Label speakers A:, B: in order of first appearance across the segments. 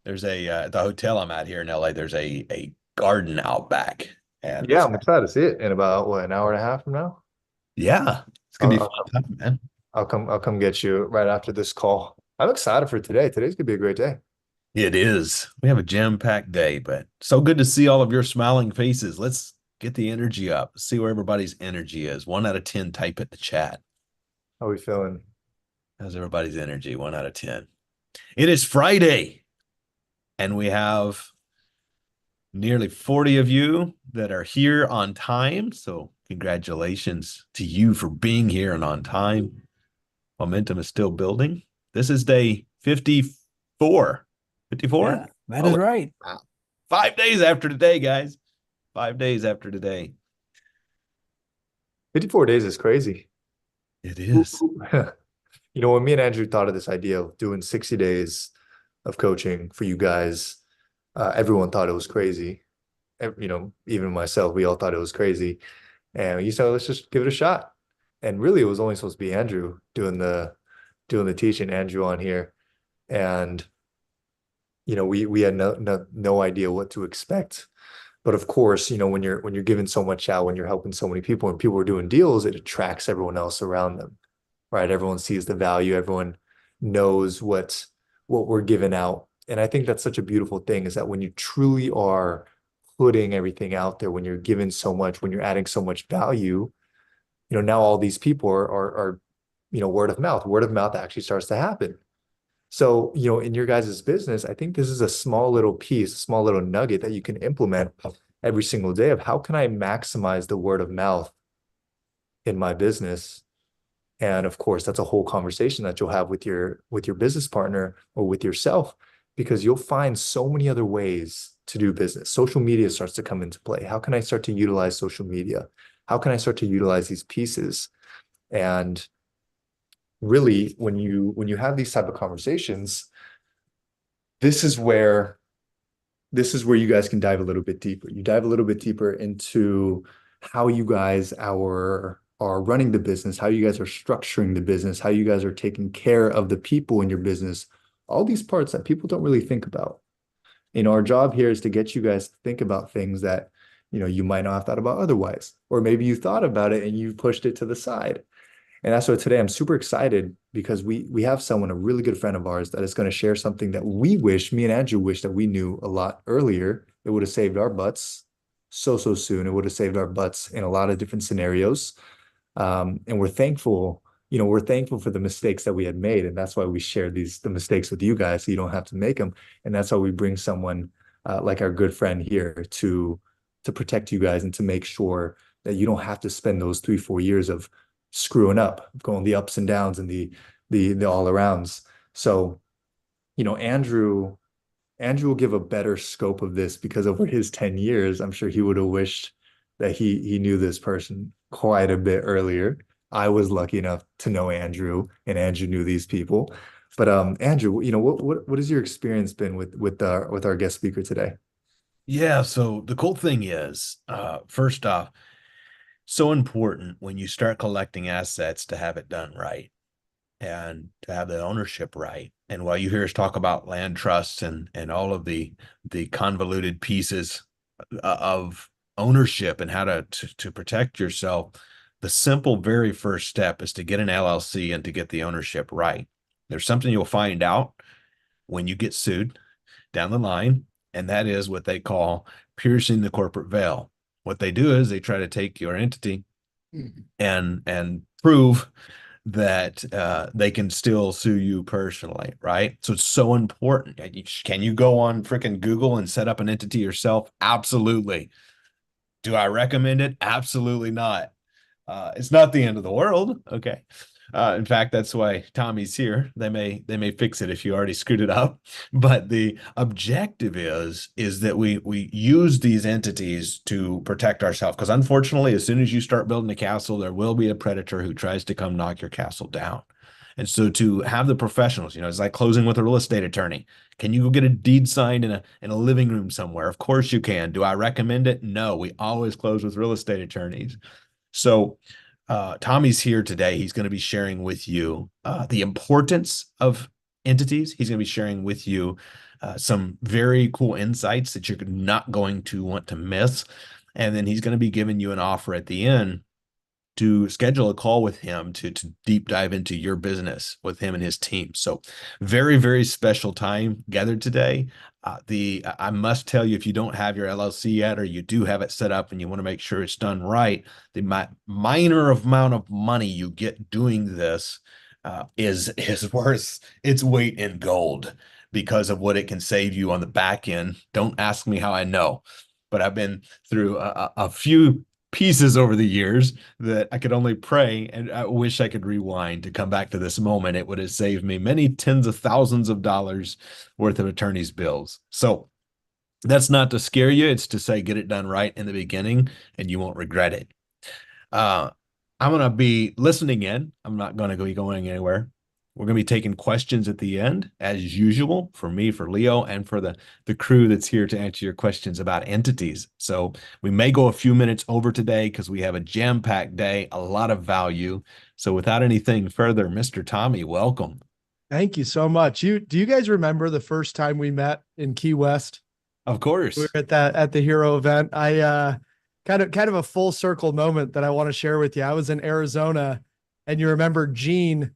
A: There's a at the hotel I'm at here in LA. There's a garden out back, and
B: Yeah, I'm excited to see it in about what, an hour and a half from now.
A: yeah, it's gonna
B: I'll,
A: be
B: I'll,
A: fun time, man.
B: I'll come get you right after this call. I'm excited for today. Today's gonna be a great day.
A: It is. We have a jam-packed day, but so good to see all of your smiling faces. Let's get the energy up. See where everybody's energy is. 1 out of 10, type it in the chat.
B: How are we feeling?
A: How's everybody's energy? 1 out of 10. It is Friday, and we have nearly 40 of you that are here on time. So congratulations to you for being here and on time. Momentum is still building. This is day 54. 54?
C: Yeah, that is
A: Holy
C: right.
A: wow. 5 days after today, guys. 5 days after today.
B: 54 days is crazy.
A: It is.
B: You know, when me and Andrew thought of this idea of doing 60 days of coaching for you guys, everyone thought it was crazy. You know, even myself, we all thought it was crazy. And you said, let's just give it a shot. And really, it was only supposed to be Andrew doing the teaching, Andrew on here. And you know, we had no idea what to expect. But of course, you know, when you're giving so much out, when you're helping so many people, and people are doing deals, it attracts everyone else around them, right? Everyone sees the value, everyone knows what we're giving out. And I think that's such a beautiful thing is that when you truly are putting everything out there, when you're giving so much, when you're adding so much value, you know, now all these people are you know, word of mouth actually starts to happen. So, you know, in your guys' business, I think this is a small little piece, a small little nugget that you can implement every single day of how can I maximize the word of mouth in my business. And of course, that's a whole conversation that you'll have with your business partner or with yourself, because you'll find so many other ways to do business. Social media starts to come into play. How can I start to utilize social media? How can I start to utilize these pieces? And really, when you have these type of conversations, this is where this is where you guys can dive a little bit deeper. You dive a little bit deeper into how you guys are running the business, how you guys are structuring the business, how you guys are taking care of the people in your business, all these parts that people don't really think about. You know, our job here is to get you guys to think about things that, you know, you might not have thought about otherwise, or maybe you thought about it and you pushed it to the side. And that's why today I'm super excited because we have someone, a really good friend of ours, that is going to share something that we wish, me and Andrew wish that we knew a lot earlier. It would have saved our butts so soon. It would have saved our butts in a lot of different scenarios. And we're thankful, you know, we're thankful for the mistakes that we had made. And that's why we share the mistakes with you guys so you don't have to make them. And that's why we bring someone like our good friend here to protect you guys and to make sure that you don't have to spend those 3, 4 years of screwing up, going the ups and downs and the all arounds. So, you know, Andrew will give a better scope of this because over his 10 years, I'm sure he would have wished that he knew this person quite a bit earlier. I was lucky enough to know Andrew, and Andrew knew these people. But Andrew, you know, what has your experience been with our guest speaker today?
A: Yeah, so the cool thing is, first off, so important when you start collecting assets to have it done right and to have the ownership right. And while you hear us talk about land trusts and all of the convoluted pieces of ownership and how to protect yourself, the simple very first step is to get an LLC and to get the ownership right. There's something you'll find out when you get sued down the line, and that is what they call piercing the corporate veil. What they do is they try to take your entity and prove that they can still sue you personally, right? So it's so important. Can you go on freaking Google and set up an entity yourself? Absolutely. Do I recommend it? Absolutely not. It's not the end of the world. Okay. In fact, that's why Tommy's here. They may fix it if you already screwed it up. But the objective is that we use these entities to protect ourselves. Because unfortunately, as soon as you start building a castle, there will be a predator who tries to come knock your castle down. And so to have the professionals, you know, it's like closing with a real estate attorney. Can you go get a deed signed in a living room somewhere? Of course you can. Do I recommend it? No, we always close with real estate attorneys. So Tommy's here today. He's going to be sharing with you the importance of entities. He's going to be sharing with you some very cool insights that you're not going to want to miss. And then he's going to be giving you an offer at the end to schedule a call with him to deep dive into your business with him and his team. So very, very special time gathered today. I must tell you, if you don't have your LLC yet, or you do have it set up and you want to make sure it's done right, the minor amount of money you get doing this is worth its weight in gold because of what it can save you on the back end. Don't ask me how I know, but I've been through a few pieces over the years that I could only pray, and I wish I could rewind to come back to this moment. It would have saved me many tens of thousands of dollars worth of attorney's bills. So that's not to scare you. It's to say, get it done right in the beginning and you won't regret it. Uh, I'm going to be listening in. I'm not going to be going anywhere. We're going to be taking questions at the end, as usual, for me, for Leo, and for the crew that's here to answer your questions about entities. So we may go a few minutes over today because we have a jam-packed day, a lot of value. So without anything further, Mr. Tommy, welcome.
C: Thank you so much. Do you guys remember the first time we met in Key West?
A: Of
C: We
A: course.
C: were at the Hero event. I kind of a full circle moment that I want to share with you. I was in Arizona, and you remember Gene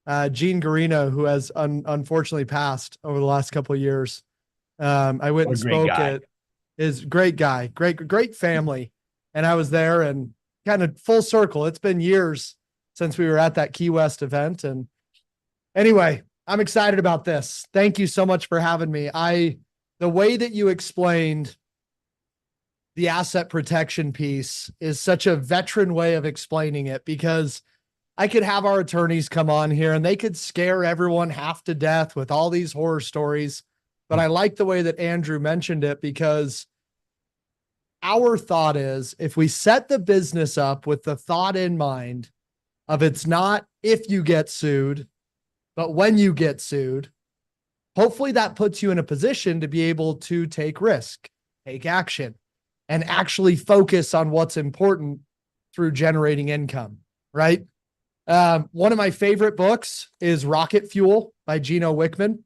C: Garino, who has unfortunately passed over the last couple of years. I went
A: What
C: and
A: a great
C: spoke
A: guy.
C: at his great guy, great family, and I was there and kind of full circle. It's been years since we were at that Key West event, and anyway, I'm excited about this. Thank you so much for having me. The way that you explained the asset protection piece is such a veteran way of explaining it, because I could have our attorneys come on here and they could scare everyone half to death with all these horror stories. But I like the way that Andrew mentioned it, because our thought is, if we set the business up with the thought in mind of it's not if you get sued, but when you get sued, hopefully that puts you in a position to be able to take risk, take action, and actually focus on what's important through generating income, right? One of my favorite books is Rocket Fuel by Gino Wickman.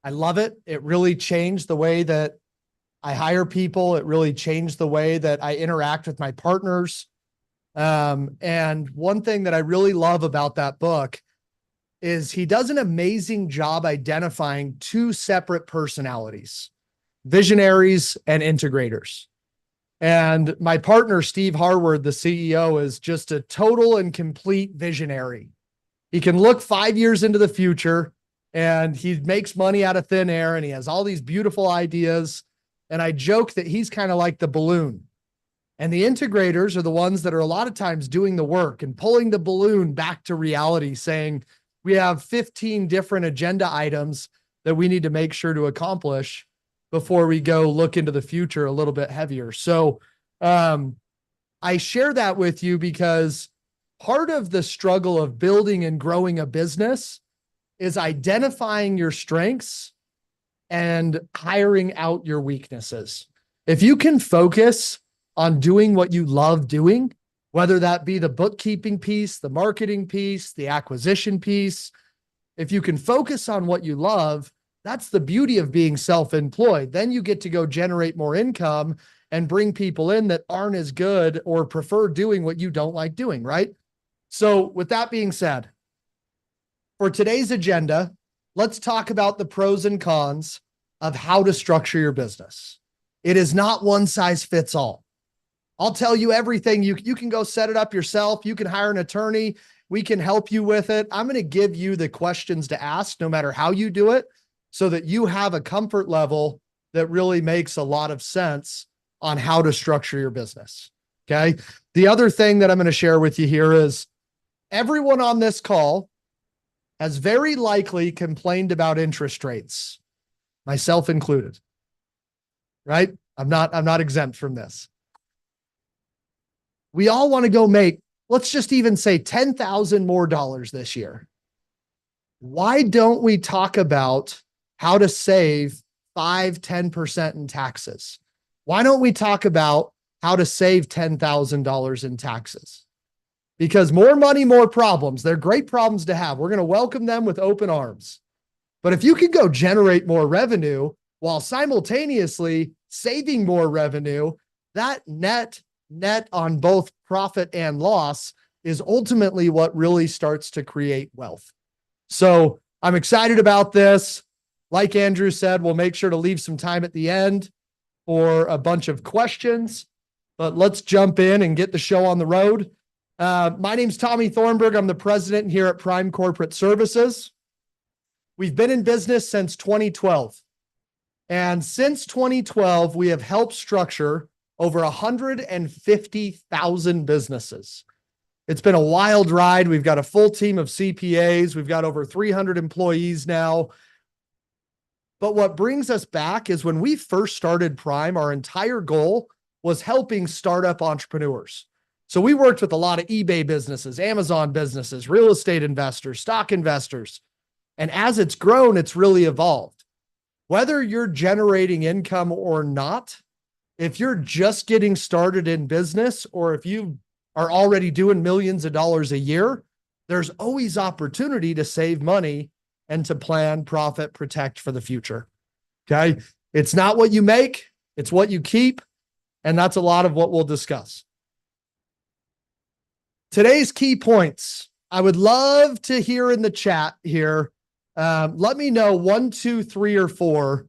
C: I love it. It really changed the way that I hire people. It really changed the way that I interact with my partners. And one thing that I really love about that book is he does an amazing job identifying two separate personalities: visionaries and integrators. And my partner, Steve Harward, the CEO, is just a total and complete visionary. He can look 5 years into the future and he makes money out of thin air and he has all these beautiful ideas. And I joke that he's kind of like the balloon. And the integrators are the ones that are a lot of times doing the work and pulling the balloon back to reality, saying, we have 15 different agenda items that we need to make sure to accomplish before we go look into the future a little bit heavier. So I share that with you because part of the struggle of building and growing a business is identifying your strengths and hiring out your weaknesses. If you can focus on doing what you love doing, whether that be the bookkeeping piece, the marketing piece, the acquisition piece, if you can focus on what you love, that's the beauty of being self-employed. Then you get to go generate more income and bring people in that aren't as good or prefer doing what you don't like doing, right? So with that being said, for today's agenda, let's talk about the pros and cons of how to structure your business. It is not one size fits all. I'll tell you everything. You can go set it up yourself. You can hire an attorney. We can help you with it. I'm going to give you the questions to ask no matter how you do it, so that you have a comfort level that really makes a lot of sense on how to structure your business. Okay. The other thing that I'm going to share with you here is everyone on this call has very likely complained about interest rates, myself included, right? I'm not exempt from this. We all want to go make, let's just even say $10,000 more this year. Why don't we talk about how to save 5-10% in taxes? Why don't we talk about how to save $10,000 in taxes? Because more money, more problems. They're great problems to have. We're going to welcome them with open arms. But if you can go generate more revenue while simultaneously saving more revenue, that net on both profit and loss is ultimately what really starts to create wealth. So I'm excited about this. Like Andrew said, we'll make sure to leave some time at the end for a bunch of questions, but let's jump in and get the show on the road. My name's Tommy Thornburg. I'm the president here at Prime Corporate Services. We've been in business since 2012. And since 2012, we have helped structure over 150,000 businesses. It's been a wild ride. We've got a full team of CPAs. We've got over 300 employees now. But what brings us back is when we first started Prime, our entire goal was helping startup entrepreneurs. So we worked with a lot of eBay businesses, Amazon businesses, real estate investors, stock investors. And as it's grown, it's really evolved. Whether you're generating income or not, if you're just getting started in business, or if you are already doing millions of dollars a year, there's always opportunity to save money and to plan, profit, protect for the future. Okay. It's not what you make, it's what you keep. And that's a lot of what we'll discuss. Today's key points. I would love to hear in the chat here. Let me know 1, 2, 3, or 4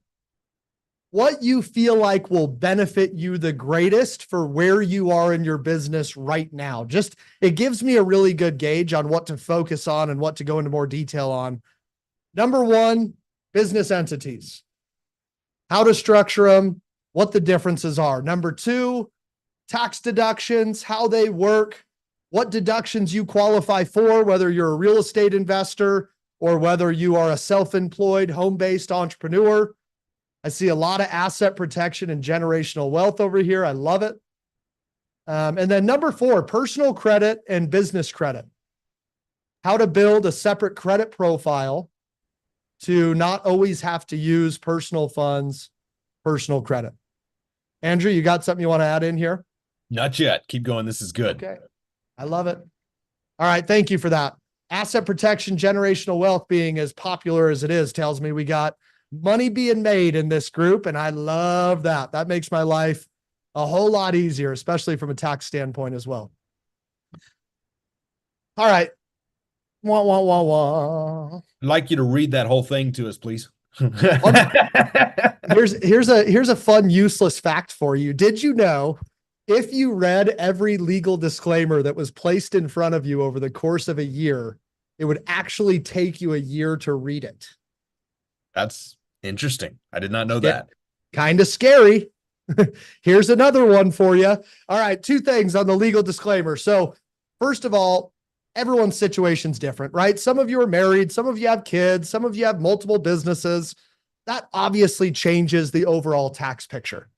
C: what you feel like will benefit you the greatest for where you are in your business right now. Just, it gives me a really good gauge on what to focus on and what to go into more detail on. Number 1, business entities, how to structure them, what the differences are. Number 2, tax deductions, how they work, what deductions you qualify for, whether you're a real estate investor or whether you are a self-employed, home-based entrepreneur. I see a lot of asset protection and generational wealth over here. I love it. And then number 4, personal credit and business credit. How to build a separate credit profile to not always have to use personal funds, personal credit. Andrew, you got something you want to add in here?
A: Not yet. Keep going. This is good.
C: Okay. I love it. All right. Thank you for that. Asset protection, generational wealth being as popular as it is tells me we got money being made in this group. And I love that. That makes my life a whole lot easier, especially from a tax standpoint as well. All right. Wah, wah, wah, wah.
A: I'd like you to read that whole thing to us, please.
C: Here's a fun, useless fact for you. Did you know if you read every legal disclaimer that was placed in front of you over the course of a year, it would actually take you a year to read it?
A: That's interesting. I did not know that.
C: Kind of scary. Here's another one for you. All right. 2 things on the legal disclaimer. So first of all, everyone's situation's different, right? Some of you are married, some of you have kids, some of you have multiple businesses. That obviously changes the overall tax picture.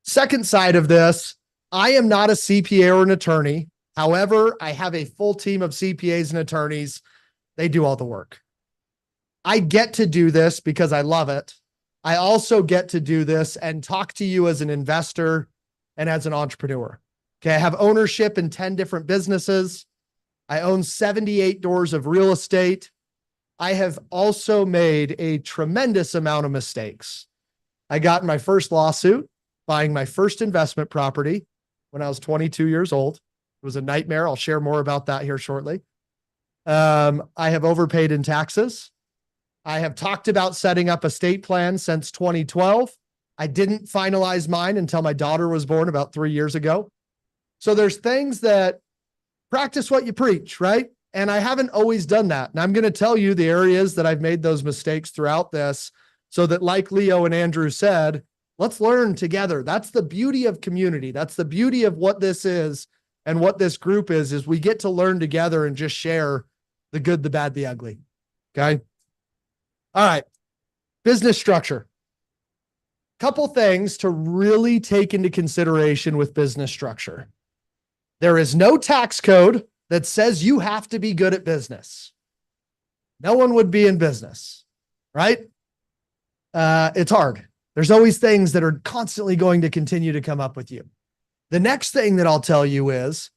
C: Second side of this, I am not a CPA or an attorney. However, I have a full team of CPAs and attorneys. They do all the work. I get to do this because I love it. I also get to do this and talk to you as an investor and as an entrepreneur. Okay. I have ownership in 10 different businesses. I own 78 doors of real estate. I have also made a tremendous amount of mistakes. I got in my first lawsuit buying my first investment property when I was 22 years old. It was a nightmare. I'll share more about that here shortly. I have overpaid in taxes. I have talked about setting up estate plans since 2012. I didn't finalize mine until my daughter was born about 3 years ago. So there's things that practice what you preach, right? And I haven't always done that. And I'm going to tell you the areas that I've made those mistakes throughout this so that, like Leo and Andrew said, let's learn together. That's the beauty of community. That's the beauty of what this is and what this group is we get to learn together and just share the good, the bad, the ugly. Okay. All right. Business structure. Couple things to really take into consideration with business structure. There is no tax code that says you have to be good at business. No one would be in business, right? It's hard. There's always things that are constantly going to continue to come up with you. The next thing that I'll tell you is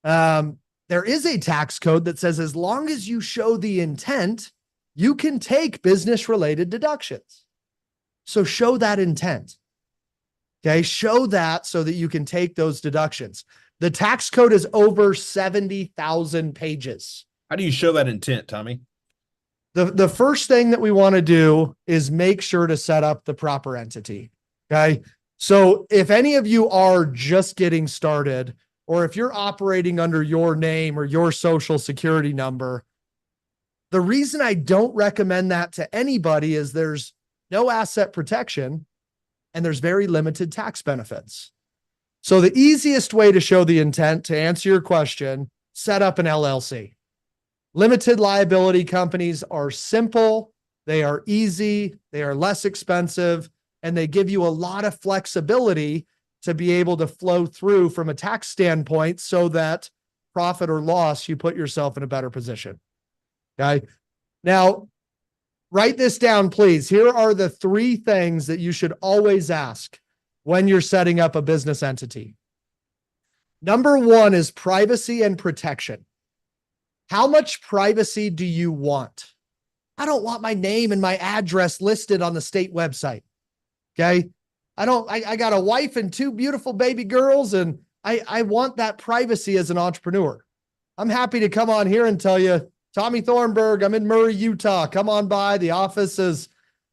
C: there is a tax code that says as long as you show the intent, you can take business related deductions. So show that intent. Okay. Show that so that you can take those deductions. The tax code is over 70,000 pages.
A: How do you show that intent, Tommy?
C: The first thing that we want to do is make sure to set up the proper entity. Okay. So if any of you are just getting started, or if you're operating under your name or your social security number, the reason I don't recommend that to anybody is there's no asset protection and there's very limited tax benefits. So the easiest way to show the intent, to answer your question, set up an LLC. Limited liability companies are simple, they are easy, they are less expensive, and they give you a lot of flexibility to be able to flow through from a tax standpoint so that profit or loss, you put yourself in a better position. Okay. Now, write this down, please. Here are the 3 things that you should always ask when you're setting up a business entity. Number 1 is privacy and protection. How much privacy do you want? I don't want my name and my address listed on the state website. Okay. I got a wife and 2 beautiful baby girls, and I want that privacy as an entrepreneur. I'm happy to come on here and tell you, Tommy Thornburg, I'm in Murray, Utah. Come on by. The office is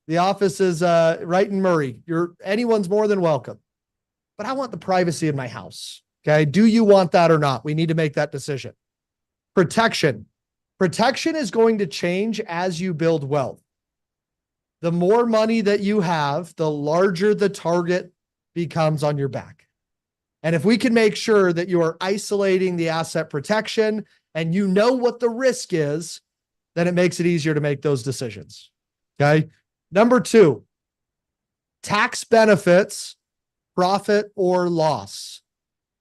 C: right in Murray. Anyone's more than welcome. But I want the privacy of my house. Okay. Do you want that or not? We need to make that decision. Protection. Protection is going to change as you build wealth. The more money that you have, the larger the target becomes on your back. And if we can make sure that you are isolating the asset protection and you know what the risk is, then it makes it easier to make those decisions. Okay. Number 2, tax benefits, profit or loss,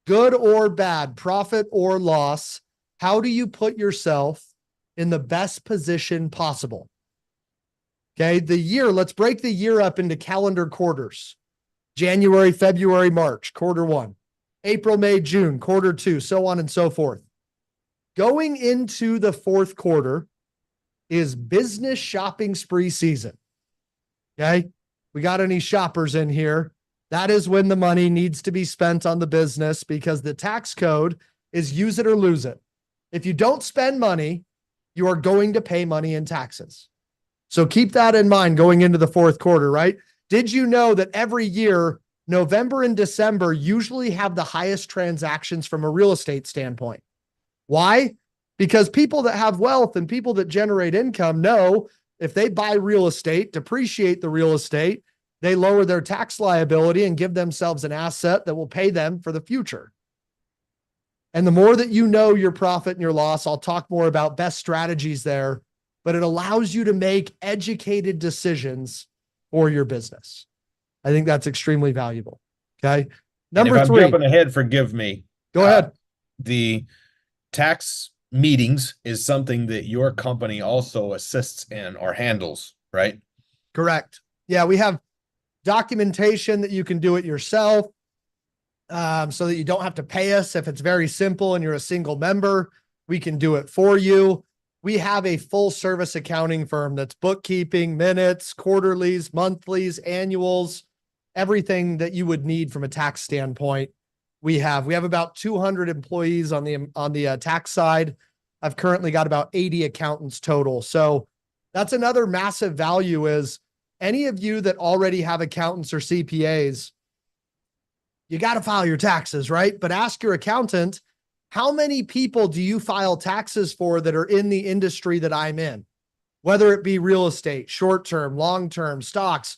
C: good or bad, profit or loss. How do you put yourself in the best position possible? Okay. Let's break the year up into calendar quarters. January, February, March, quarter 1, April, May, June, quarter 2, so on and so forth. Going into the 4th quarter is business shopping spree season. Okay. We got any shoppers in here? That is when the money needs to be spent on the business, because the tax code is use it or lose it. If you don't spend money, you are going to pay money in taxes. So keep that in mind going into the 4th quarter, right? Did you know that every year, November and December usually have the highest transactions from a real estate standpoint? Why? Because people that have wealth and people that generate income know if they buy real estate, depreciate the real estate, they lower their tax liability and give themselves an asset that will pay them for the future. And the more that you know your profit and your loss, I'll talk more about best strategies there, but it allows you to make educated decisions for your business. I think that's extremely valuable. Okay. Number 3.
A: If I'm jumping ahead, forgive me.
C: Go ahead.
A: The tax meetings is something that your company also assists in or handles, right?
C: Correct. Yeah. We have documentation that you can do it yourself. So that you don't have to pay us. If it's very simple and you're a single member, we can do it for you. We have a full service accounting firm that's bookkeeping, minutes, quarterlies, monthlies, annuals, everything that you would need from a tax standpoint. We have about 200 employees on the tax side. I've currently got about 80 accountants total. So that's another massive value is any of you that already have accountants or CPAs, you got to file your taxes, right? But ask your accountant, how many people do you file taxes for that are in the industry that I'm in? Whether it be real estate, short-term, long-term, stocks.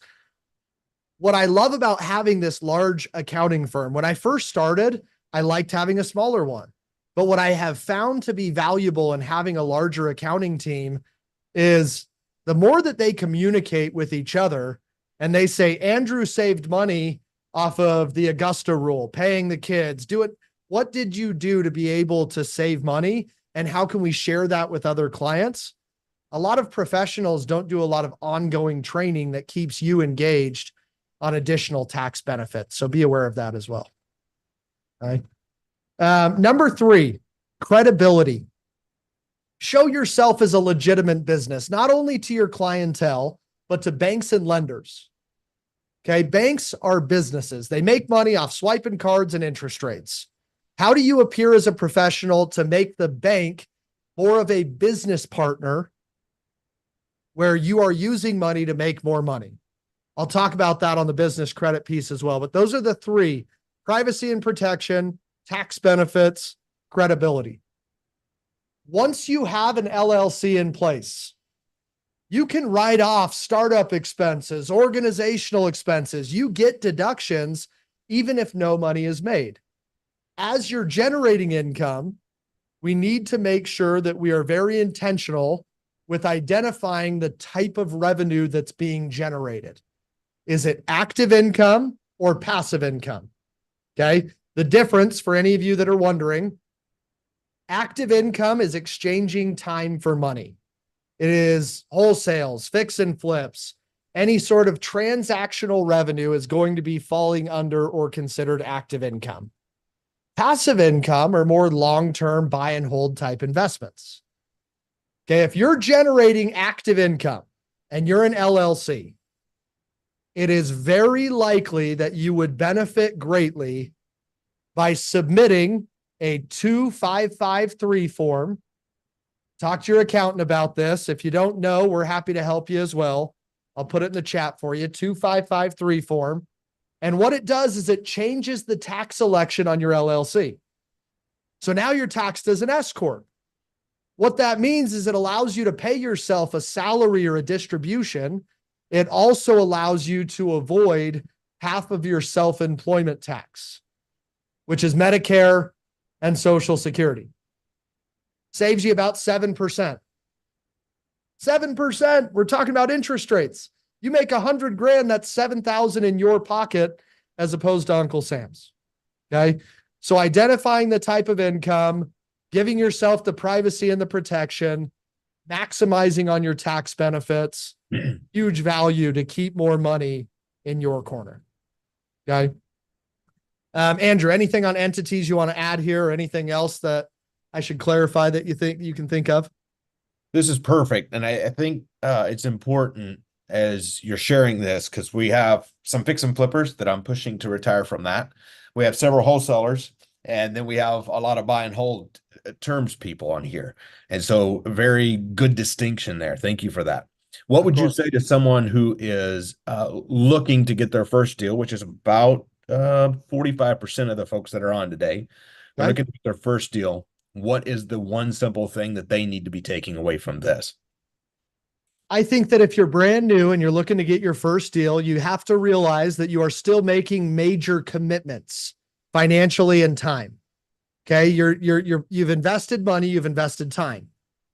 C: What I love about having this large accounting firm, when I first started, I liked having a smaller one. But what I have found to be valuable in having a larger accounting team is the more that they communicate with each other and they say, Andrew saved money off of the Augusta rule, paying the kids, do it. What did you do to be able to save money? And how can we share that with other clients? A lot of professionals don't do a lot of ongoing training that keeps you engaged on additional tax benefits. So be aware of that as well. All right. Number 3, credibility. show yourself as a legitimate business, not only to your clientele, but to banks and lenders. Okay. Banks are businesses. They make money off swiping cards and interest rates. How do you appear as a professional to make the bank more of a business partner where you are using money to make more money? I'll talk about that on the business credit piece as well. But those are the three: privacy and protection, tax benefits, credibility. Once you have an LLC in place, you can write off startup expenses, organizational expenses. You get deductions even if no money is made. As you're generating income, we need to make sure that we are very intentional with identifying the type of revenue that's being generated. Is it active income or passive income? Okay. The difference, for any of you that are wondering, active income is exchanging time for money. It is wholesales, fix and flips. Any sort of transactional revenue is going to be falling under or considered active income. Passive income are more long-term buy and hold type investments. Okay. If you're generating active income and you're an LLC, it is very likely that you would benefit greatly by submitting a 2553 form. Talk to your accountant about this. If you don't know, we're happy to help you as well. I'll put it in the chat for you, 2553 form. And what it does is it changes the tax election on your LLC. So now you're taxed as an S corp. What that means is it allows you to pay yourself a salary or a distribution. It also allows you to avoid half of your self-employment tax, which is Medicare and Social Security. Saves you about 7%. 7%. We're talking about interest rates. You make 100 grand, that's 7,000 in your pocket as opposed to Uncle Sam's. Okay. So identifying the type of income, giving yourself the privacy and the protection, maximizing on your tax benefits, huge value to keep more money in your corner. Okay. Andrew, anything on entities you want to add here, or anything else that I should clarify that you think you can think of?
A: This is perfect. And I think it's important as you're sharing this, because we have some fix and flippers that I'm pushing to retire from that. We have several wholesalers, and then we have a lot of buy and hold terms people on here. And so very good distinction there. Thank you for that. What would you say to someone who is looking to get their first deal, which is about 45% of the folks that are on today? They're looking to get their first deal. What is the one simple thing that they need to be taking away from this?
C: I think that if you're brand new and you're looking to get your first deal, you have to realize that you are still making major commitments financially and time. Okay. You've invested money, you've invested time.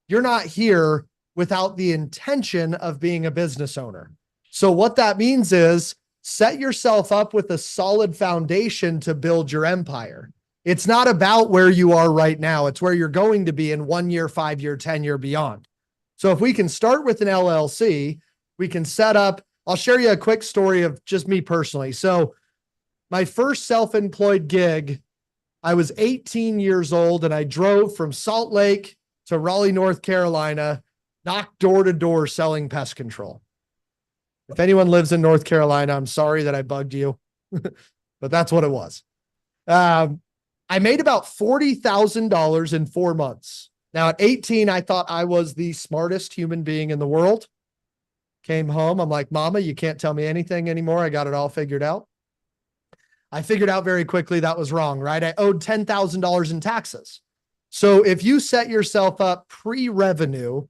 C: You're not here without the intention of being a business owner. So what that means is set yourself up with a solid foundation to build your empire. It's not about where you are right now. It's where you're going to be in 1 year, 5 year, 10 year beyond. So if we can start with an LLC, we can set up, I'll share you a quick story of just me personally. So my first self-employed gig, I was 18 years old and I drove from Salt Lake to Raleigh, North Carolina, knocked door to door selling pest control. If anyone lives in North Carolina, I'm sorry that I bugged you, but that's what it was. I made about $40,000 in 4 months. Now at 18, I thought I was the smartest human being in the world. Came home. I'm like, Mama, you can't tell me anything anymore. I got it all figured out. I figured out very quickly that was wrong, right? I owed $10,000 in taxes. So if you set yourself up pre-revenue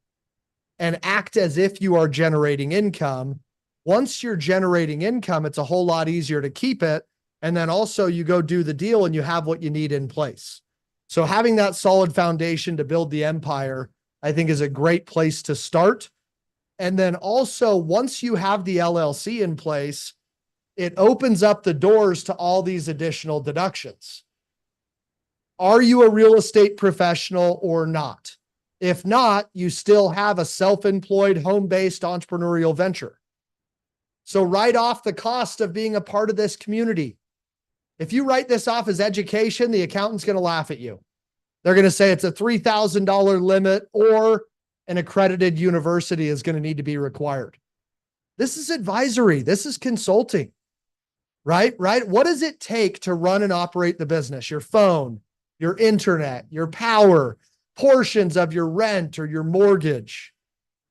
C: and act as if you are generating income, once you're generating income, it's a whole lot easier to keep it. And then also you go do the deal and you have what you need in place. So having that solid foundation to build the empire, I think, is a great place to start. And then also, once you have the LLC in place, it opens up the doors to all these additional deductions. Are you a real estate professional or not? If not, you still have a self-employed, home-based entrepreneurial venture. So write off the cost of being a part of this community. If you write this off as education, the accountant's going to laugh at you. They're going to say it's a $3,000 limit, or an accredited university is going to need to be required. This is advisory. This is consulting, right? Right. What does it take to run and operate the business? Your phone, your internet, your power, portions of your rent or your mortgage.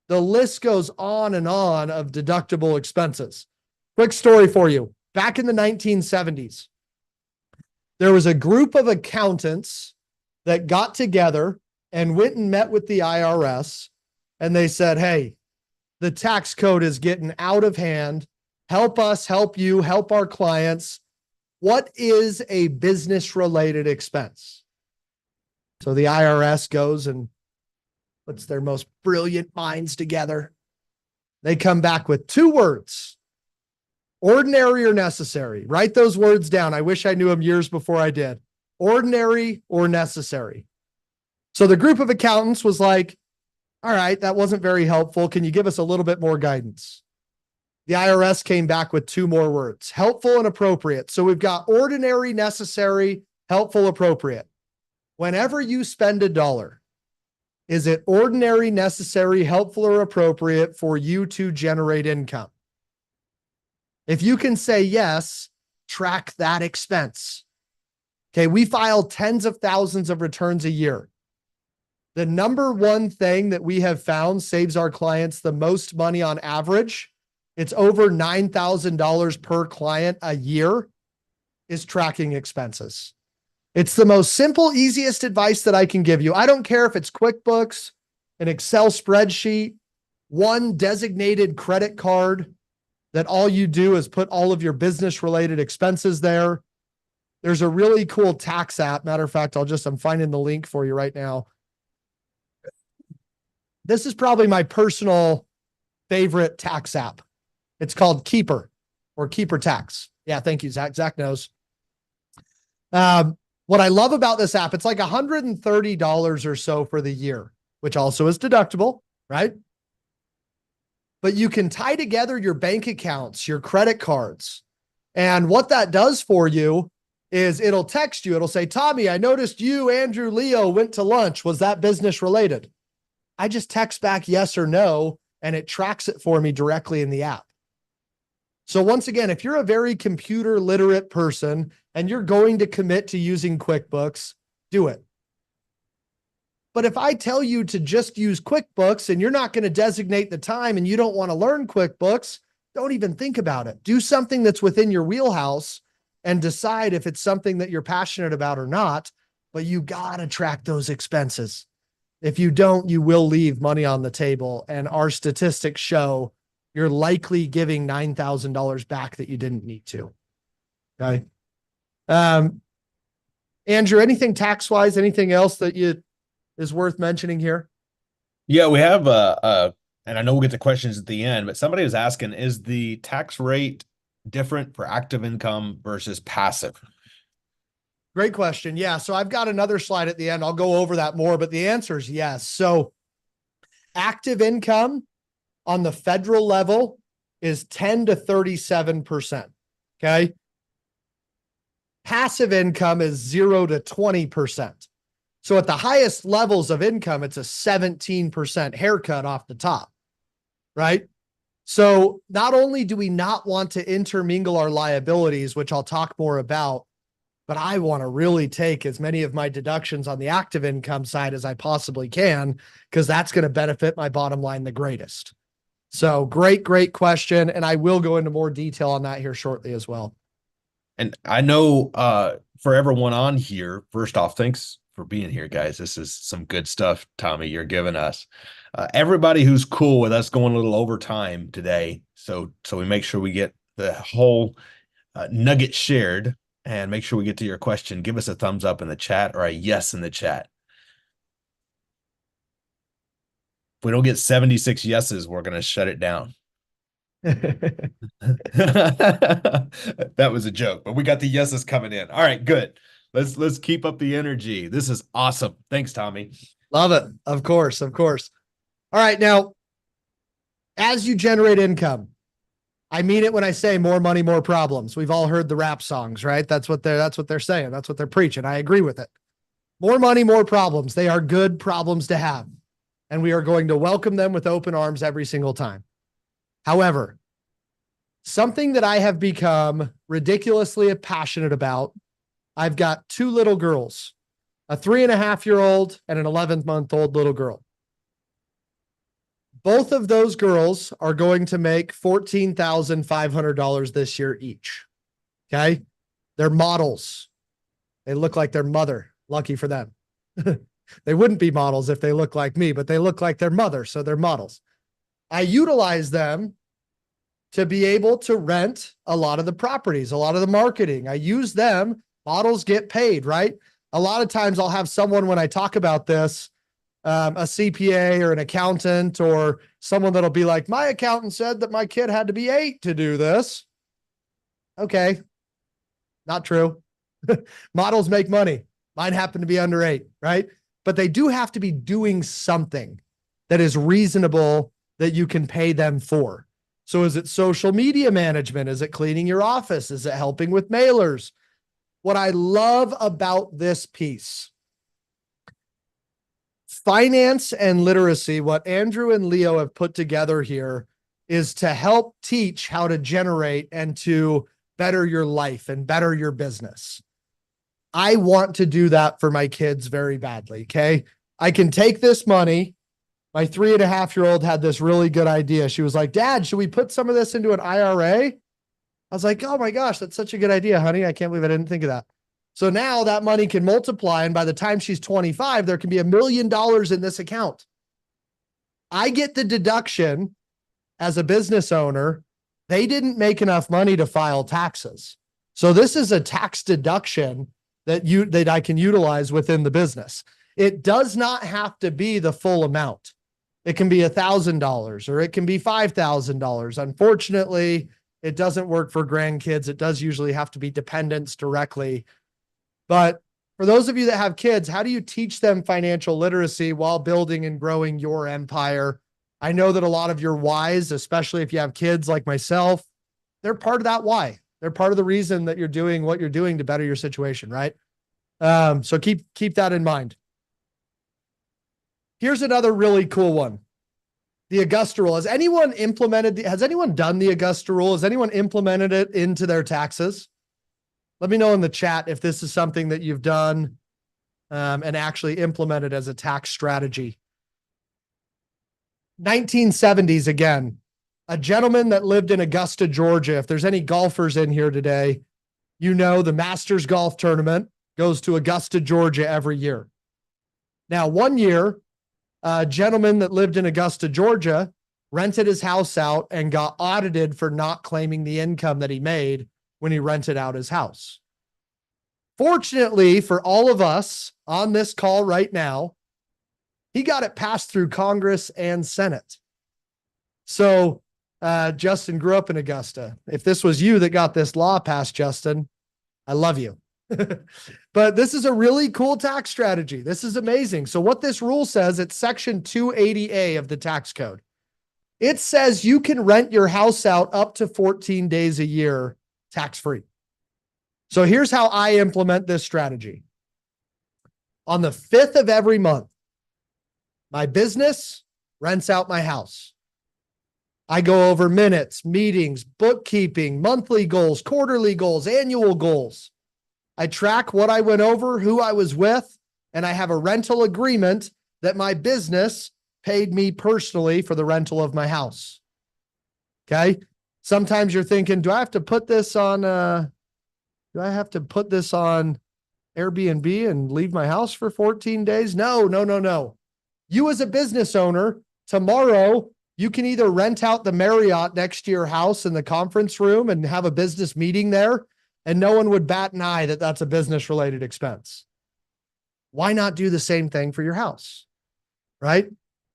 C: The list goes on and on of deductible expenses. Quick story for you. Back in the 1970s, there was a group of accountants that got together and went and met with the IRS, and they said, hey, the tax code is getting out of hand. Help us, help you, help our clients. What is a business-related expense? So the IRS goes and puts their most brilliant minds together. They come back with 2 words: ordinary or necessary. Write those words down. I wish I knew them years before I did. Ordinary or necessary. So the group of accountants was like, all right, that wasn't very helpful. Can you give us a little bit more guidance? The IRS came back with 2 more words: helpful and appropriate. So we've got ordinary, necessary, helpful, appropriate. Whenever you spend $1, is it ordinary, necessary, helpful, or appropriate for you to generate income? If you can say yes, track that expense. Okay, we file tens of thousands of returns a year. The number one thing that we have found saves our clients the most money on average, it's over $9,000 per client a year, is tracking expenses. It's the most simple, easiest advice that I can give you. I don't care if it's QuickBooks, an Excel spreadsheet, one designated credit card that all you do is put all of your business-related expenses there. There's a really cool tax app. Matter of fact, I'm finding the link for you right now. This is probably my personal favorite tax app. It's called Keeper, or Keeper Tax. Yeah, thank you, Zach. Zach knows. What I love about this app, it's like $130 or so for the year, which also is deductible, right? But you can tie together your bank accounts, your credit cards. And what that does for you is it'll text you. It'll say, Tommy, I noticed you, Andrew, Leo went to lunch. Was that business related? I just text back yes or no, and it tracks it for me directly in the app. So once again, if you're a very computer literate person and you're going to commit to using QuickBooks, do it. But if I tell you to just use QuickBooks and you're not going to designate the time and you don't want to learn QuickBooks, don't even think about it. Do something that's within your wheelhouse and decide if it's something that you're passionate about or not, but you got to track those expenses. If you don't, you will leave money on the table. And our statistics show you're likely giving $9,000 back that you didn't need to. Okay. Andrew, anything tax-wise, anything else that is worth mentioning here?
A: Yeah, we have and I know we'll get to questions at the end, but somebody was asking, is the tax rate different for active income versus passive?
C: Great question. Yeah. So I've got another slide at the end. I'll go over that more, but the answer is yes. So active income on the federal level is 10 to 37%. Okay. Passive income is 0 to 20%. So at the highest levels of income, it's a 17% haircut off the top, right? So not only do we not want to intermingle our liabilities, which I'll talk more about, but I want to really take as many of my deductions on the active income side as I possibly can, because that's going to benefit my bottom line the greatest. So great question. And I will go into more detail on that here shortly as well.
A: And I know for everyone on here, first off, thanks for being here, guys. This is some good stuff, Tommy, you're giving us. Everybody who's cool with us going a little overtime today, so we make sure we get the whole nugget shared, and make sure we get to your question. Give us a thumbs up in the chat or a yes in the chat. If we don't get 76 yeses, we're going to shut it down. That was a joke, but we got the yeses coming in. All right, good. Let's keep up the energy. This is awesome. Thanks, Tommy.
C: Love it. Of course. All right. Now, as you generate income, I mean it when I say more money, more problems. We've all heard the rap songs, right? That's what they're saying. That's what they're preaching. I agree with it. More money, more problems. They are good problems to have. And we are going to welcome them with open arms every single time. However, something that I have become ridiculously passionate about, I've got two little girls, a 3.5-year-old and an 11-month-old little girl. Both of those girls are going to make $14,500 this year each. Okay. They're models. They look like their mother. Lucky for them. They wouldn't be models if they look like me, but they look like their mother. So they're models. I utilize them to be able to rent a lot of the properties, a lot of the marketing. I use them. Models get paid, right? A lot of times I'll have someone, when I talk about this, a CPA or an accountant or someone that'll be like, my accountant said that my kid had to be 8 to do this. Okay. Not true. Models make money. Mine happen to be under 8, right? But they do have to be doing something that is reasonable that you can pay them for. So is it social media management? Is it cleaning your office? Is it helping with mailers? What I love about this piece, finance and literacy, what Andrew and Leo have put together here is to help teach how to generate and to better your life and better your business. I want to do that for my kids very badly. Okay. I can take this money. My 3.5-year-old had this really good idea. She was like, Dad, should we put some of this into an IRA? I was like, oh my gosh, that's such a good idea, honey. I can't believe I didn't think of that. So now that money can multiply. And by the time she's 25, there can be $1 million in this account. I get the deduction as a business owner. They didn't make enough money to file taxes. So this is a tax deduction that I can utilize within the business. It does not have to be the full amount. It can be $1,000 or it can be $5,000. Unfortunately, it doesn't work for grandkids. It does usually have to be dependents directly. But for those of you that have kids, how do you teach them financial literacy while building and growing your empire? I know that a lot of your whys, especially if you have kids like myself, they're part of that why. They're part of the reason that you're doing what you're doing to better your situation, right? So keep that in mind. Here's another really cool one. The Augusta rule. Has anyone done the Augusta rule? Has anyone implemented it into their taxes? Let me know in the chat if this is something that you've done and actually implemented as a tax strategy. 1970s again. A gentleman that lived in Augusta, Georgia. If there's any golfers in here today, you know the Masters golf tournament goes to Augusta, Georgia every year. Now, one year, a gentleman that lived in Augusta, Georgia, rented his house out and got audited for not claiming the income that he made when he rented out his house. Fortunately for all of us on this call right now, he got it passed through Congress and Senate. So Justin grew up in Augusta. If this was you that got this law passed, Justin, I love you. But this is a really cool tax strategy. This is amazing. So what this rule says, it's section 280A of the tax code. It says you can rent your house out up to 14 days a year tax-free. So here's how I implement this strategy. On the 5th of every month, my business rents out my house. I go over minutes, meetings, bookkeeping, monthly goals, quarterly goals, annual goals. I track what I went over, who I was with, and I have a rental agreement that my business paid me personally for the rental of my house. Okay. Sometimes you're thinking, do I have to put this on Airbnb and leave my house for 14 days? No. You as a business owner, tomorrow, you can either rent out the Marriott next to your house in the conference room and have a business meeting there, and no one would bat an eye that that's a business related expense. Why not do the same thing for your house? Right?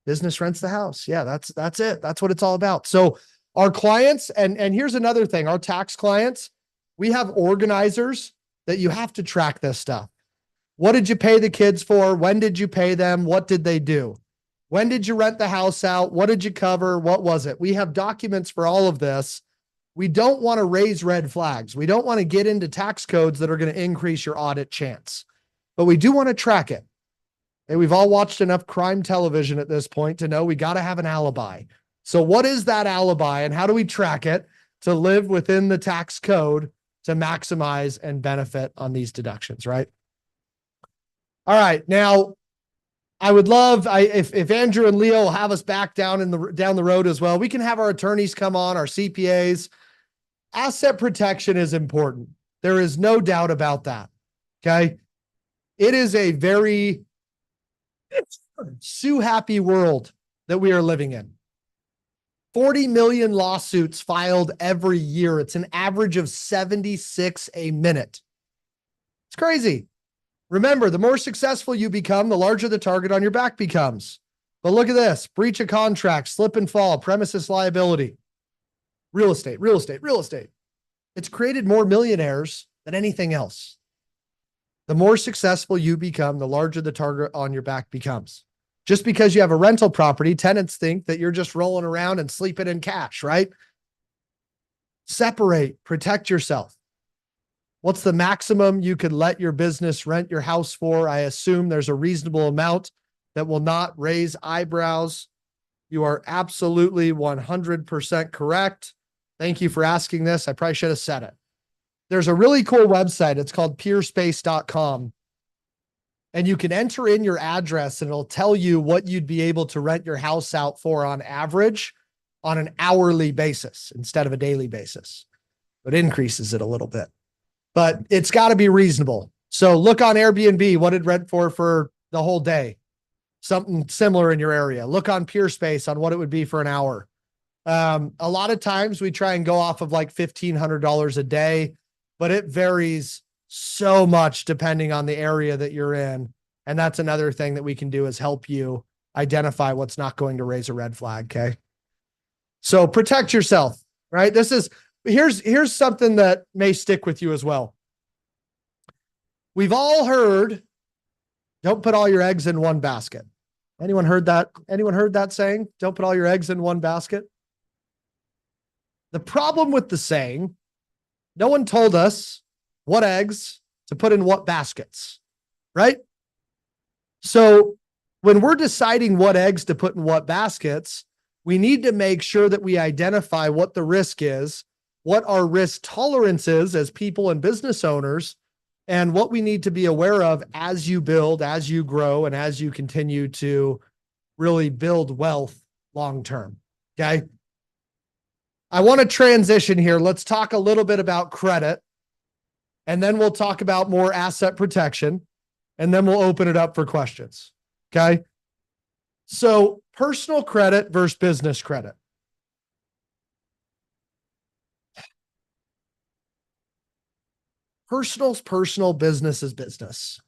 C: Business rents the house. Yeah, that's it. That's what it's all about. So our clients, and here's another thing, our tax clients, we have organizers that you have to track this stuff. What did you pay the kids for? When did you pay them? What did they do? When did you rent the house out? What did you cover? What was it? We have documents for all of this. We don't want to raise red flags. We don't want to get into tax codes that are going to increase your audit chance. but we do want to track it. And we've all watched enough crime television at this point to know we got to have an alibi. So what is that alibi and how do we track it to live within the tax code to maximize and benefit on these deductions, right? All right. Now, I would love if Andrew and Leo will have us back down the road as well. We can have our attorneys come on, our CPAs. Asset protection is important. There is no doubt about that. Okay. It is a very sue happy world that we are living in. 40 million lawsuits filed every year. It's an average of 76 a minute. It's crazy. Remember, the more successful you become, the larger the target on your back becomes. But look at this: breach of contract, slip and fall, premises liability, real estate, real estate, real estate. It's created more millionaires than anything else. The more successful you become, the larger the target on your back becomes. Just because you have a rental property, tenants think that you're just rolling around and sleeping in cash, right? Separate, protect yourself. What's the maximum you could let your business rent your house for? I assume there's a reasonable amount that will not raise eyebrows. You are absolutely 100% correct. Thank you for asking this. I probably should have said it. There's a really cool website. It's called peerspace.com. And you can enter in your address and it'll tell you what you'd be able to rent your house out for on average on an hourly basis instead of a daily basis. It increases it a little bit, but it's got to be reasonable. So look on Airbnb, what it'd rent for the whole day. Something similar in your area. Look on PeerSpace on what it would be for an hour. A lot of times we try and go off of like $1,500 a day, but it varies so much depending on the area that you're in. And that's another thing that we can do is help you identify what's not going to raise a red flag. Okay. So protect yourself, right? Here's something that may stick with you as well. We've all heard, don't put all your eggs in one basket. Anyone heard that? Anyone heard that saying? Don't put all your eggs in one basket. The problem with the saying, no one told us what eggs to put in what baskets, right? So when we're deciding what eggs to put in what baskets, we need to make sure that we identify what the risk is, what our risk tolerance is as people and business owners, and what we need to be aware of as you build, as you grow, and as you continue to really build wealth long-term. Okay. I want to transition here. Let's talk a little bit about credit, and then we'll talk about more asset protection, and then we'll open it up for questions. Okay. So personal credit versus business credit. Personal's personal, business is business.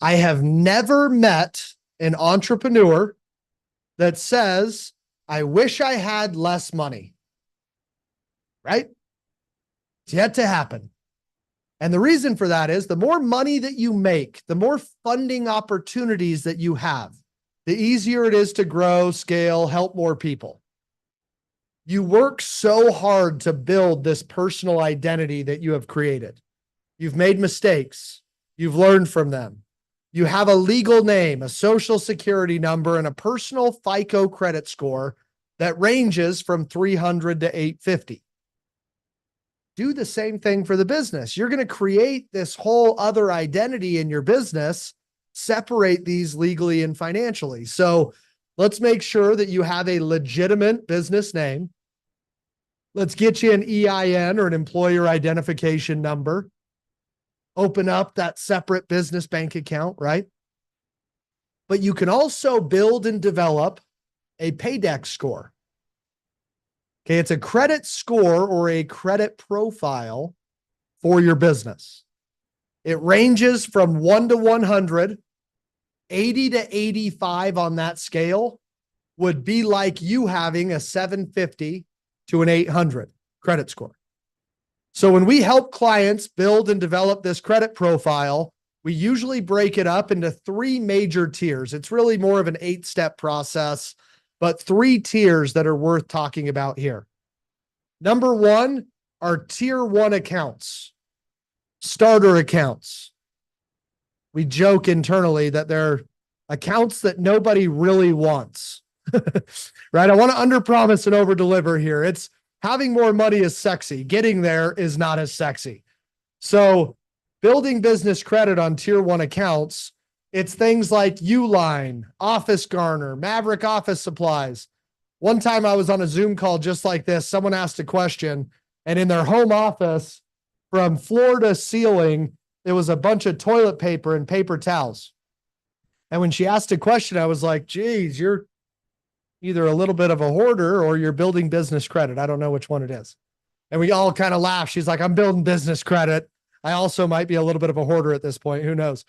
C: I have never met an entrepreneur that says, I wish I had less money. Right? It's yet to happen. And the reason for that is the more money that you make, the more funding opportunities that you have, the easier it is to grow, scale, help more people. You work so hard to build this personal identity that you have created. You've made mistakes. You've learned from them. You have a legal name, a social security number, and a personal FICO credit score that ranges from 300 to 850. Do the same thing for the business. You're going to create this whole other identity in your business, separate these legally and financially. So let's make sure that you have a legitimate business name. Let's get you an EIN or an employer identification number. Open up that separate business bank account, right? But you can also build and develop a paydex score. Okay, it's a credit score or a credit profile for your business. It ranges from 1 to 100, 80 to 85 on that scale would be like you having a 750 to an 800 credit score. So when we help clients build and develop this credit profile, we usually break it up into 3 major tiers. It's really more of an 8-step process, but 3 tiers that are worth talking about here. Number 1 are tier 1 accounts, starter accounts. We joke internally that they're accounts that nobody really wants, right? I want to underpromise and overdeliver here. It's having more money is sexy. Getting there is not as sexy. So building business credit on tier one accounts, it's things like Uline, Office Garner, Maverick Office Supplies. One time I was on a Zoom call just like this. Someone asked a question, and in their home office, from floor to ceiling, it was a bunch of toilet paper and paper towels. And when she asked a question, I was like, geez, you're either a little bit of a hoarder or you're building business credit. I don't know which one it is. And we all kind of laughed. She's like, I'm building business credit. I also might be a little bit of a hoarder at this point. Who knows?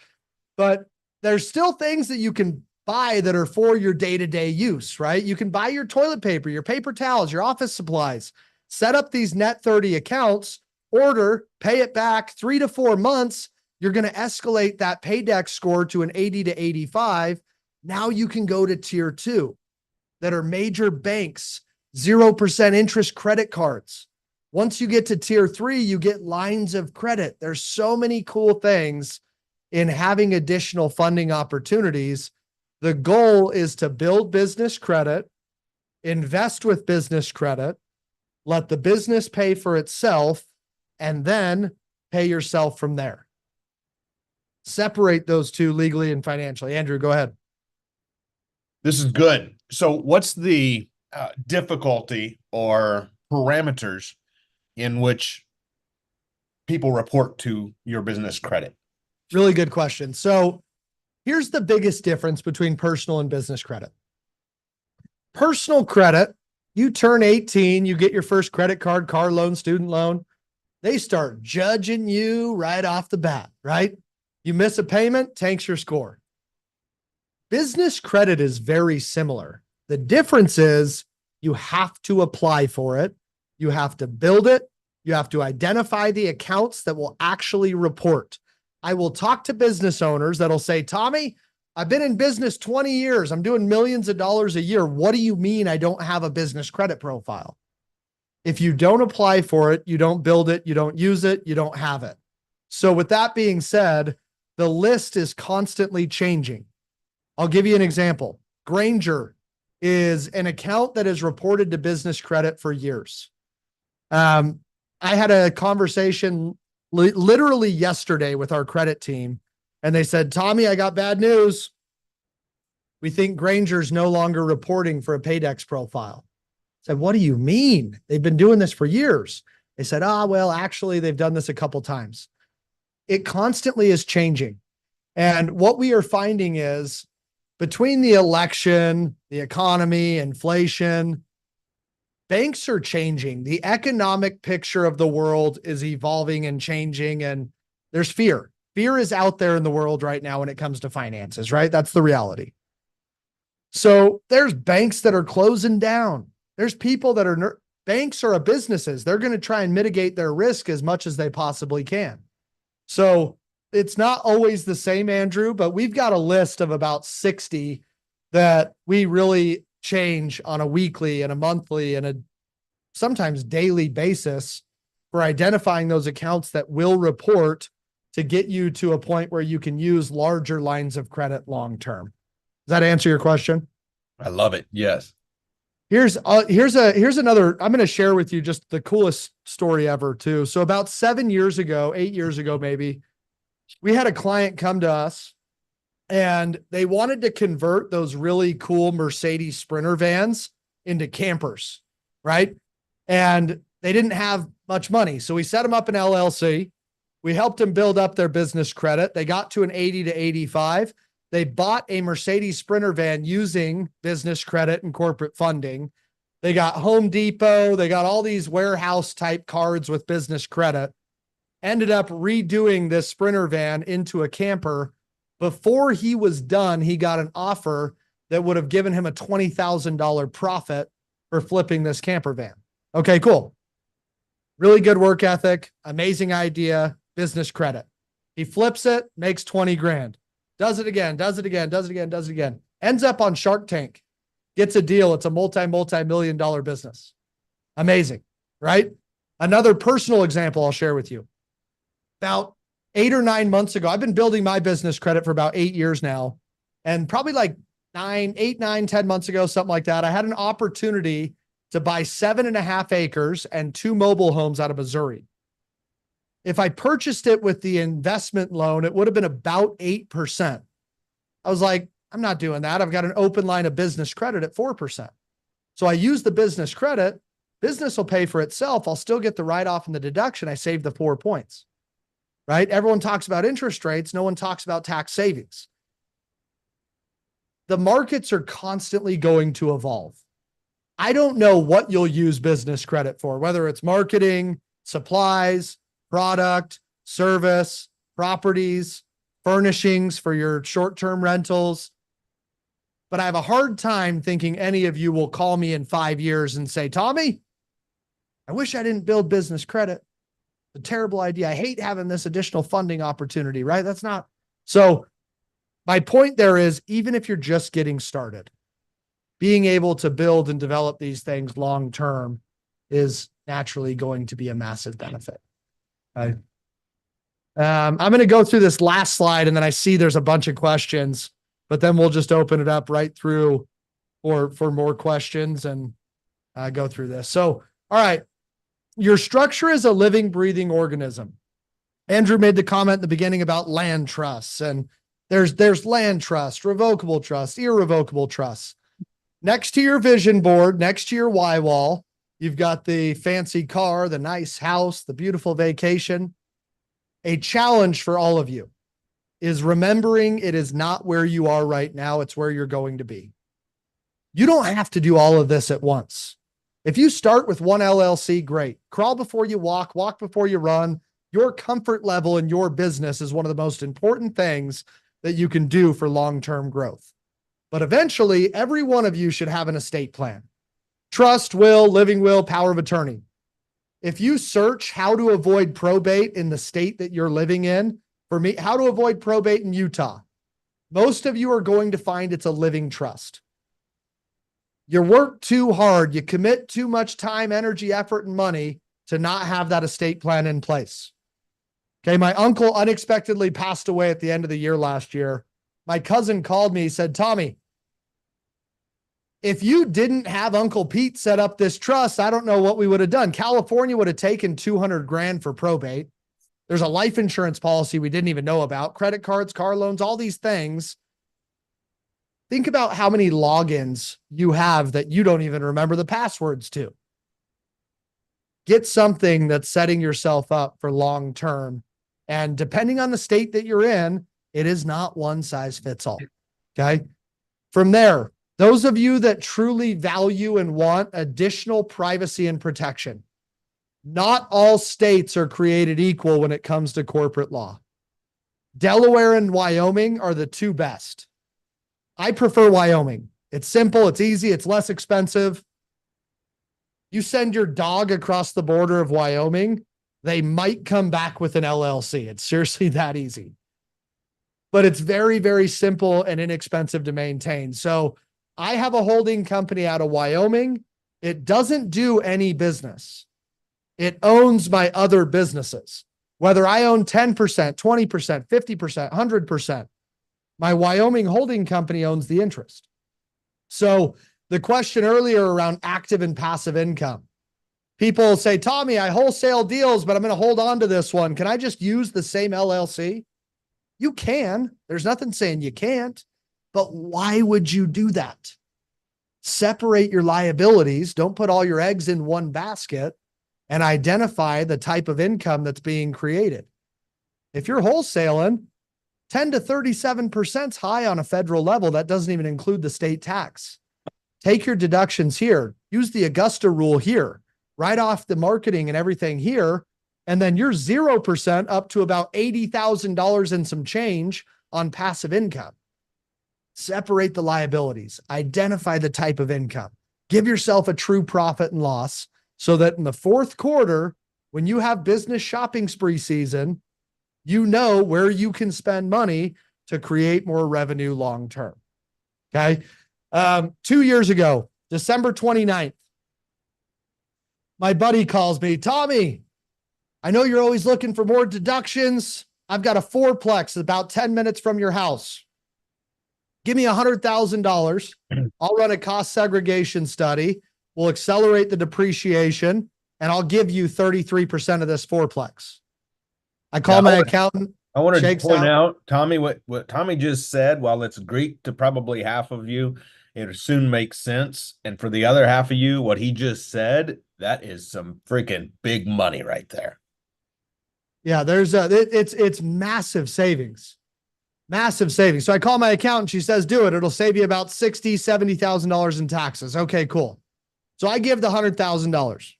C: But there's still things that you can buy that are for your day-to-day use, right? You can buy your toilet paper, your paper towels, your office supplies, set up these net 30 accounts, order, pay it back 3 to 4 months. You're going to escalate that paydex score to an 80 to 85. Now you can go to tier two that are major banks, 0% interest credit cards. Once you get to tier three, you get lines of credit. There's so many cool things in having additional funding opportunities. The goal is to build business credit, invest with business credit, let the business pay for itself, and then pay yourself from there. Separate those two legally and financially. Andrew, go ahead.
A: This is good. So what's the difficulty or parameters in which people report to your business credit?
C: Really good question. So here's the biggest difference between personal and business credit. Personal credit, you turn 18, you get your first credit card, car loan, student loan. They start judging you right off the bat, right? You miss a payment, tanks your score. Business credit is very similar. The difference is you have to apply for it. You have to build it. You have to identify the accounts that will actually report. I will talk to business owners that'll say, Tommy, I've been in business 20 years. I'm doing millions of dollars a year. What do you mean I don't have a business credit profile? If you don't apply for it, you don't build it, you don't use it, you don't have it. So with that being said, the list is constantly changing. I'll give you an example. Granger is an account that is reported to business credit for years. I had a conversation literally yesterday with our credit team, and they said, Tommy, I got bad news. We think Granger's no longer reporting for a Paydex profile. I said, what do you mean? They've been doing this for years. They said, well, actually, they've done this a couple times. It constantly is changing. And what we are finding is between the election, the economy, inflation, banks are changing. The economic picture of the world is evolving and changing, and there's fear. Fear is out there in the world right now when it comes to finances, right? That's the reality. So there's banks that are closing down. There's people that are, banks are businesses. They're going to try and mitigate their risk as much as they possibly can. So it's not always the same, Andrew, but we've got a list of about 60 that we really change on a weekly and a monthly and a sometimes daily basis for identifying those accounts that will report to get you to a point where you can use larger lines of credit long term. Does that answer your question?
A: I love it. Yes.
C: Here's another, I'm going to share with you just the coolest story ever too. So about 8 years ago, maybe, we had a client come to us and they wanted to convert those really cool Mercedes Sprinter vans into campers, right? And they didn't have much money. So we set them up an LLC. We helped them build up their business credit. They got to an 80 to 85. They bought a Mercedes Sprinter van using business credit and corporate funding. They got Home Depot. They got all these warehouse type cards with business credit. Ended up redoing this Sprinter van into a camper. Before he was done, he got an offer that would have given him a $20,000 profit for flipping this camper van. Okay, cool. Really good work ethic, amazing idea, business credit. He flips it, makes 20 grand. Does it again, does it again, does it again, does it again. Ends up on Shark Tank. Gets a deal. It's a multi-million dollar business. Amazing, right? Another personal example I'll share with you. About 8 or 9 months ago, I've been building my business credit for about 8 years now. And probably like 10 months ago, something like that, I had an opportunity to buy 7.5 acres and 2 mobile homes out of Missouri. If I purchased it with the investment loan, it would have been about 8%. I was like, I'm not doing that. I've got an open line of business credit at 4%. So I use the business credit. Business will pay for itself. I'll still get the write-off and the deduction. I saved the 4 points, right? Everyone talks about interest rates. No one talks about tax savings. The markets are constantly going to evolve. I don't know what you'll use business credit for, whether it's marketing, supplies, product, service, properties, furnishings for your short-term rentals. But I have a hard time thinking any of you will call me in 5 years and say, Tommy, I wish I didn't build business credit. It's a terrible idea. I hate having this additional funding opportunity, right? That's not. So my point there is, even if you're just getting started, being able to build and develop these things long-term is naturally going to be a massive benefit. I'm going to go through this last slide, and then I see there's a bunch of questions, but then we'll just open it up right through for more questions and go through this. So, all right. Your structure is a living, breathing organism. Andrew made the comment in the beginning about land trusts, and there's land trust, revocable trust, irrevocable trusts. Next to your vision board, next to your why wall, you've got the fancy car, the nice house, the beautiful vacation. A challenge for all of you is remembering it is not where you are right now. It's where you're going to be. You don't have to do all of this at once. If you start with one LLC, great. Crawl before you walk, walk before you run. Your comfort level in your business is one of the most important things that you can do for long-term growth. But eventually, every one of you should have an estate plan. Trust, will, living will, power of attorney. If you search how to avoid probate in the state that you're living in, for me, how to avoid probate in Utah, most of you are going to find it's a living trust. You work too hard, you commit too much time, energy, effort, and money to not have that estate plan in place. Okay, my uncle unexpectedly passed away at the end of the year last year. My cousin called me, he said, Tommy, if you didn't have Uncle Pete set up this trust, I don't know what we would have done. California would have taken 200 grand for probate. There's a life insurance policy we didn't even know about, credit cards, car loans, all these things. Think about how many logins you have that you don't even remember the passwords to. Get something that's setting yourself up for long term. And depending on the state that you're in, it is not one size fits all. Okay. From there, those of you that truly value and want additional privacy and protection, not all states are created equal when it comes to corporate law. Delaware and Wyoming are the two best. I prefer Wyoming. It's simple, it's easy, it's less expensive. You send your dog across the border of Wyoming, they might come back with an LLC. It's seriously that easy. But it's very, very simple and inexpensive to maintain. So I have a holding company out of Wyoming. It doesn't do any business. It owns my other businesses. Whether I own 10%, 20%, 50%, 100%, my Wyoming holding company owns the interest. So the question earlier around active and passive income, people say, Tommy, I wholesale deals, but I'm going to hold on to this one. Can I just use the same LLC? You can. There's nothing saying you can't. But why would you do that? Separate your liabilities. Don't put all your eggs in one basket and identify the type of income that's being created. If you're wholesaling, 10 to 37% is high on a federal level. That doesn't even include the state tax. Take your deductions here. Use the Augusta rule here. Write off the marketing and everything here. And then you're 0% up to about $80,000 and some change on passive income. Separate the liabilities. Identify the type of income. Give yourself a true profit and loss so that in the fourth quarter, when you have business shopping spree season, you know where you can spend money to create more revenue long term. Okay. 2 years ago, December 29th, my buddy calls me, Tommy, I know you're always looking for more deductions. I've got a fourplex about 10 minutes from your house. Give me $100,000. I'll run a cost segregation study. We'll accelerate the depreciation and I'll give you 33% of this fourplex. I call my accountant.
A: I wanted to point
C: out,
A: out, Tommy, what Tommy just said, while it's Greek to probably half of you, it soon makes sense. And for the other half of you, what he just said, that is some freaking big money right there.
C: Yeah, it's massive savings. Massive savings. So I call my accountant. She says, do it. It'll save you about $60,000, $70,000 in taxes. Okay, cool. So I give the $100,000.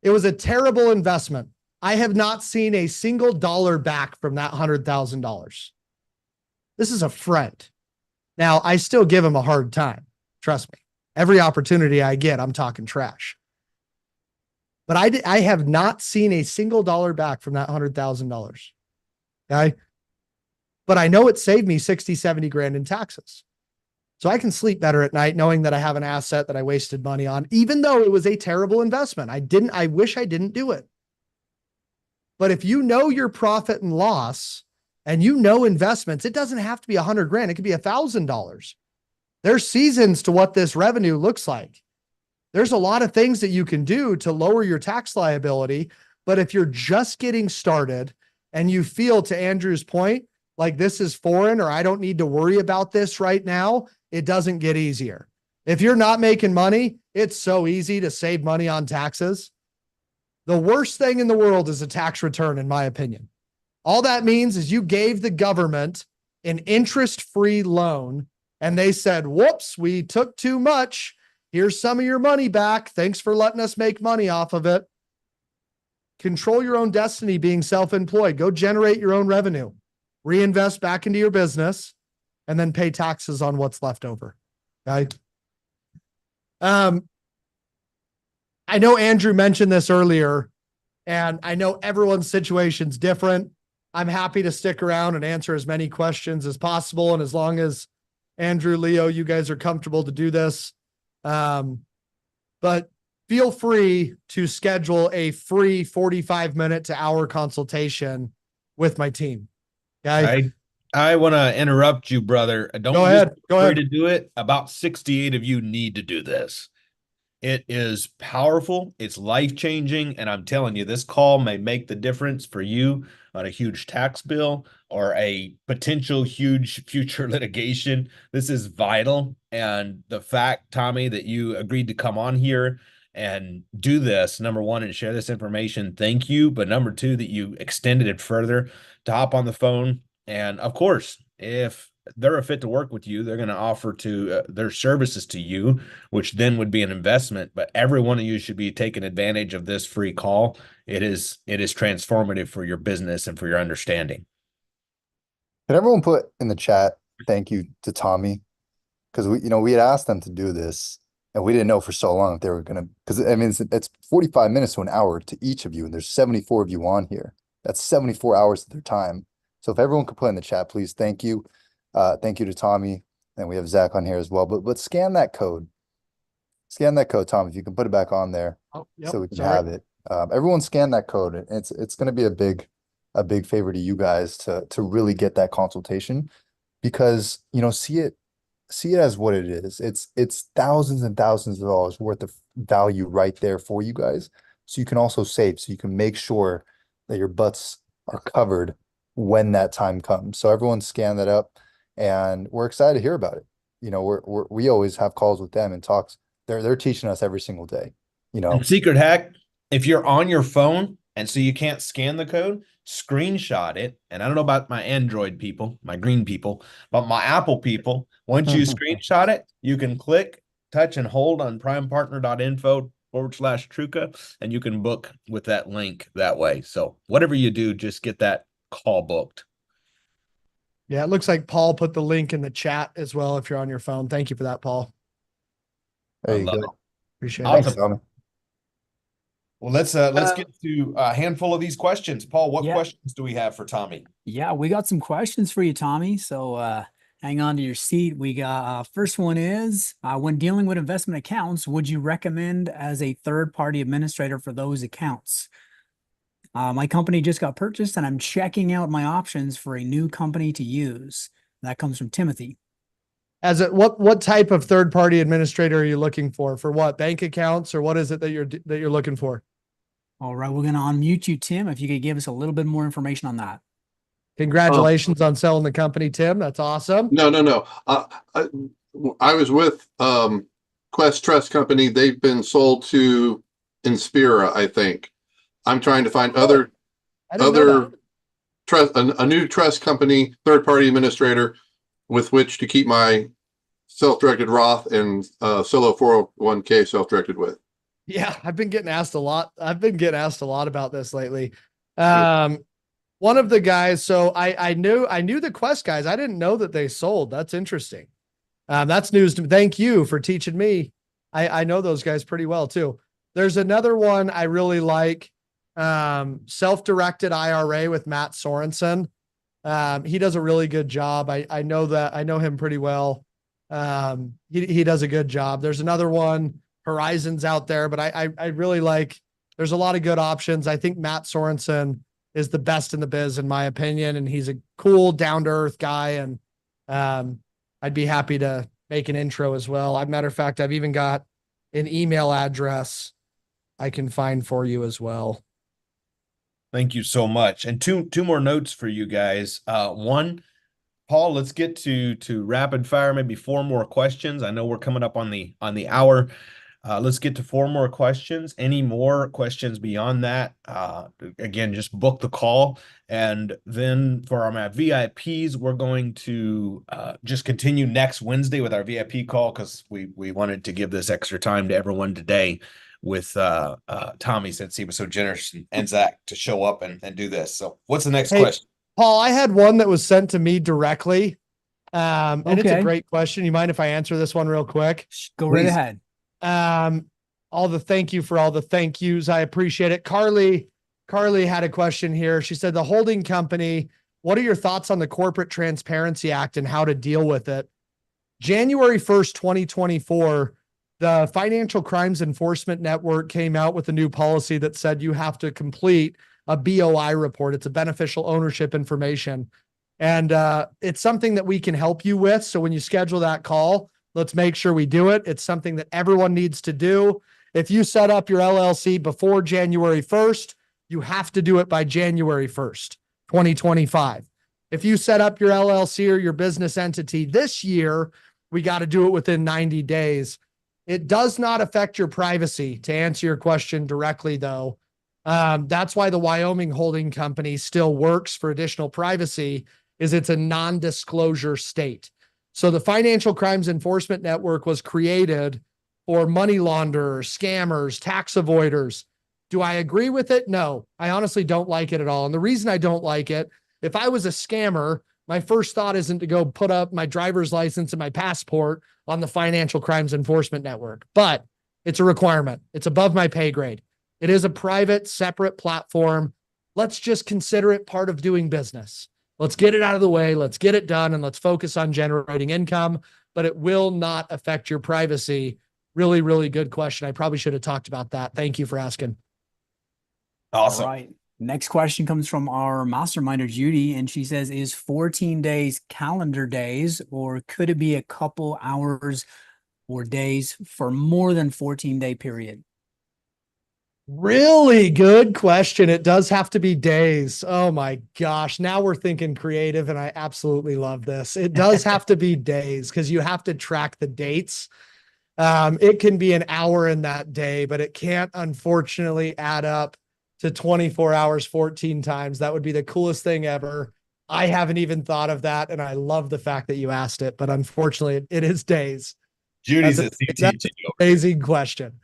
C: It was a terrible investment. I have not seen a single dollar back from that $100,000. This is a friend. Now, I still give him a hard time. Trust me. Every opportunity I get, I'm talking trash. But I have not seen a single dollar back from that $100,000. Okay. But I know it saved me 60, 70 grand in taxes. So I can sleep better at night knowing that I have an asset that I wasted money on, even though it was a terrible investment. I wish I didn't do it. But if you know your profit and loss and you know investments, it doesn't have to be 100 grand. It could be $1,000. There's seasons to what this revenue looks like. There's a lot of things that you can do to lower your tax liability. But if you're just getting started and you feel, to Andrew's point, like this is foreign or I don't need to worry about this right now, it doesn't get easier. If you're not making money, it's so easy to save money on taxes. The worst thing in the world is a tax return, in my opinion. All that means is you gave the government an interest-free loan and they said, whoops, we took too much. Here's some of your money back. Thanks for letting us make money off of it. Control your own destiny being self-employed. Go generate your own revenue. Reinvest back into your business and then pay taxes on what's left over. Okay. I know Andrew mentioned this earlier, and I know everyone's situation's different. I'm happy to stick around and answer as many questions as possible. And as long as Andrew, Leo, you guys are comfortable to do this. But feel free to schedule a free 45-minute to hour consultation with my team. Okay.
A: I want to interrupt you, brother. Don't
C: go ahead.
A: Go ahead to do it. About 68 of you need to do this. It is powerful. It's life-changing. And I'm telling you, this call may make the difference for you on a huge tax bill or a potential huge future litigation. This is vital. And the fact, Tommy, that you agreed to come on here and do this, number one, and share this information, thank you. But number two, that you extended it further to hop on the phone. And of course, if they're a fit to work with you, they're going to offer to their services to you, which then would be an investment. But every one of you should be taking advantage of this free call. It is transformative for your business and for your understanding.
B: Can everyone put in the chat, thank you to Tommy? Because we had asked them to do this and we didn't know for so long if they were going to, because I mean, it's 45 minutes to an hour to each of you. And there's 74 of you on here. That's 74 hours of their time. So if everyone could put in the chat, please, thank you. Thank you to Tommy. And we have Zach on here as well. But scan that code. Scan that code, Tom, if you can put it back on there so we can have it. Everyone scan that code. It's going to be a big favor to you guys to really get that consultation, because see it as what it is. It's thousands and thousands of dollars worth of value right there for you guys. So you can also save, so you can make sure that your butts are covered when that time comes. So everyone scan that up, and we're excited to hear about it. We always have calls with them and talks. They're teaching us every single day.
A: And secret hack, if you're on your phone and so you can't scan the code, screenshot it. And I don't know about my Android people, my green people, but my Apple people, once you screenshot it, you can click, touch, and hold on primepartner.info/Truca, and you can book with that link that way. So whatever you do, just get that call booked.
C: Yeah, it looks like Paul put the link in the chat as well if you're on your phone. Thank you for that, Paul.
B: There you go.
C: Appreciate
A: it. Awesome.
B: Thanks, Tommy.
A: Well, let's get to a handful of these questions. Paul, what questions do we have for Tommy?
D: Yeah, we got some questions for you, Tommy. So hang on to your seat. We got first one is, when dealing with investment accounts, would you recommend as a third-party administrator for those accounts? My company just got purchased and I'm checking out my options for a new company to use. That comes from Timothy.
C: What type of third party administrator are you looking for? For what, bank accounts, or what is it that you're looking for?
D: All right, we're going to unmute you, Tim. If you could give us a little bit more information on that.
C: Congratulations on selling the company, Tim. That's awesome.
E: No. I was with Quest Trust Company. They've been sold to Inspira, I think. I'm trying to find
C: I didn't know
E: other
C: that.
E: trust, a new trust company, third party administrator with which to keep my self-directed Roth and solo 401k self-directed with.
C: Yeah, I've been getting asked a lot. I've been getting asked a lot about this lately. One of the guys, so I knew the Quest guys. I didn't know that they sold. That's interesting. That's news to me. Thank you for teaching me. I know those guys pretty well too. There's another one I really like. Self-directed IRA with Matt Sorensen. He does a really good job. I know him pretty well. He does a good job. There's another one, Horizons out there, but I really like, there's a lot of good options. I think Matt Sorensen is the best in the biz, in my opinion. And he's a cool, down to earth guy. And, I'd be happy to make an intro as well. As a matter of fact, I've even got an email address I can find for you as well.
A: Thank you so much. And two more notes for you guys. One, Paul, let's get to rapid fire, maybe 4 more questions. I know we're coming up on the hour. Let's get to 4 more questions. Any more questions beyond that? Again, just book the call. And then for our VIPs, we're going to just continue next Wednesday with our VIP call, because we wanted to give this extra time to everyone today with Tommy, since he was so generous, and Zach to show up and do this. So what's the next question?
C: Paul, I had one that was sent to me directly. And it's a great question. You mind if I answer this one real quick?
D: Go right ahead.
C: Thank you for all the thank yous. I appreciate it. Carly had a question here. She said, the holding company, what are your thoughts on the Corporate Transparency Act and how to deal with it? January 1st, 2024, the Financial Crimes Enforcement Network came out with a new policy that said you have to complete a BOI report. It's a beneficial ownership information. And it's something that we can help you with. So when you schedule that call, let's make sure we do it. It's something that everyone needs to do. If you set up your LLC before January 1st, you have to do it by January 1st, 2025. If you set up your LLC or your business entity this year, we got to do it within 90 days. It does not affect your privacy, to answer your question directly, though. That's why the Wyoming holding company still works for additional privacy, is it's a non-disclosure state. So the Financial Crimes Enforcement Network was created for money launderers, scammers, tax avoiders. Do I agree with it? No, I honestly don't like it at all. And the reason I don't like it, if I was a scammer, my first thought isn't to go put up my driver's license and my passport on the Financial Crimes Enforcement Network, but it's a requirement. It's above my pay grade. It is a private, separate platform. Let's just consider it part of doing business. Let's get it out of the way. Let's get it done, and let's focus on generating income, but it will not affect your privacy. Really, really good question. I probably should have talked about that. Thank you for asking.
A: Awesome.
D: All right. Next question comes from our masterminder, Judy, and she says, is 14 days calendar days, or could it be a couple hours or days for more than 14-day period?
C: Really good question. It does have to be days. Oh my gosh. Now we're thinking creative, and I absolutely love this. It does have to be days, because you have to track the dates. It can be an hour in that day, but it can't unfortunately add up to 24 hours, 14 times. That would be the coolest thing ever. I haven't even thought of that, and I love the fact that you asked it, but unfortunately it is days.
A: Judy's
C: That's
A: a
C: an amazing question.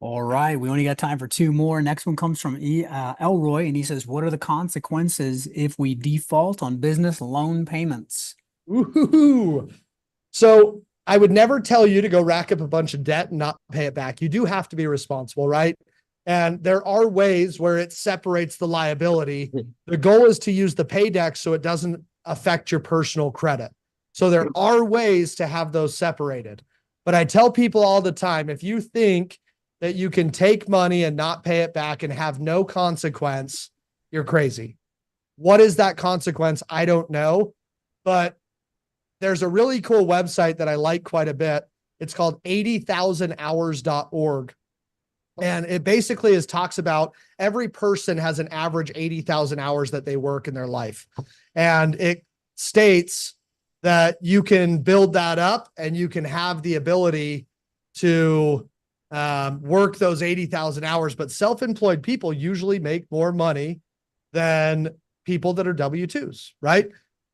D: All right. We only got time for 2 more. Next one comes from Elroy, and he says, what are the consequences if we default on business loan payments?
C: Ooh. So I would never tell you to go rack up a bunch of debt and not pay it back. You do have to be responsible, right? And there are ways where it separates the liability. The goal is to use the pay deck so it doesn't affect your personal credit. So there are ways to have those separated. But I tell people all the time, if you think that you can take money and not pay it back and have no consequence, you're crazy. What is that consequence? I don't know, but there's a really cool website that I like quite a bit. It's called 80,000hours.org. And it basically talks about every person has an average 80,000 hours that they work in their life. And it states that you can build that up and you can have the ability to work those 80,000 hours. But self-employed people usually make more money than people that are W-2s, right?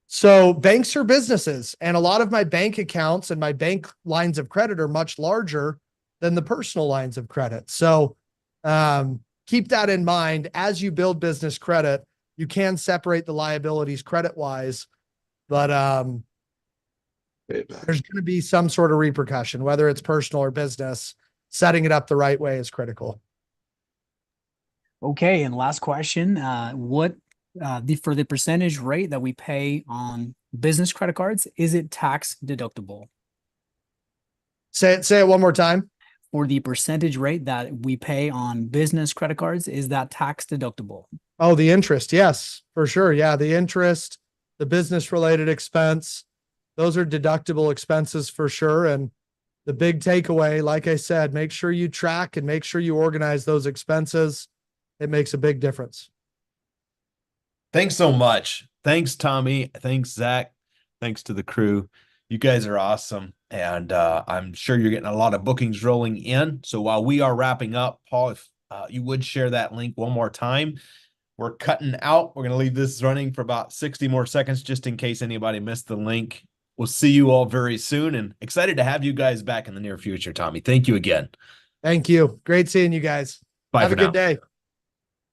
C: So banks are businesses, and a lot of my bank accounts and my bank lines of credit are much larger than the personal lines of credit. So keep that in mind as you build business credit. You can separate the liabilities credit-wise, but there's going to be some sort of repercussion, whether it's personal or business. Setting it up the right way is critical.
D: Okay, and last question, what for the percentage rate that we pay on business credit cards, is it tax deductible?
C: Say it one more time.
D: For the percentage rate that we pay on business credit cards, is that tax deductible?
C: Oh, the interest. Yes, for sure. Yeah, the interest, the business related expense, those are deductible expenses for sure. And the big takeaway, like I said, make sure you track and make sure you organize those expenses. It makes a big difference.
A: Thanks so much. Thanks, Tommy. Thanks, Zach. Thanks to the crew. You guys are awesome. And I'm sure you're getting a lot of bookings rolling in. So while we are wrapping up, Paul, if you would share that link one more time. We're cutting out. We're going to leave this running for about 60 more seconds just in case anybody missed the link. We'll see you all very soon, and excited to have you guys back in the near future, Tommy. Thank you again.
C: Thank you. Great seeing you guys.
A: Bye
C: Have
A: for
C: a good
A: now.
C: day.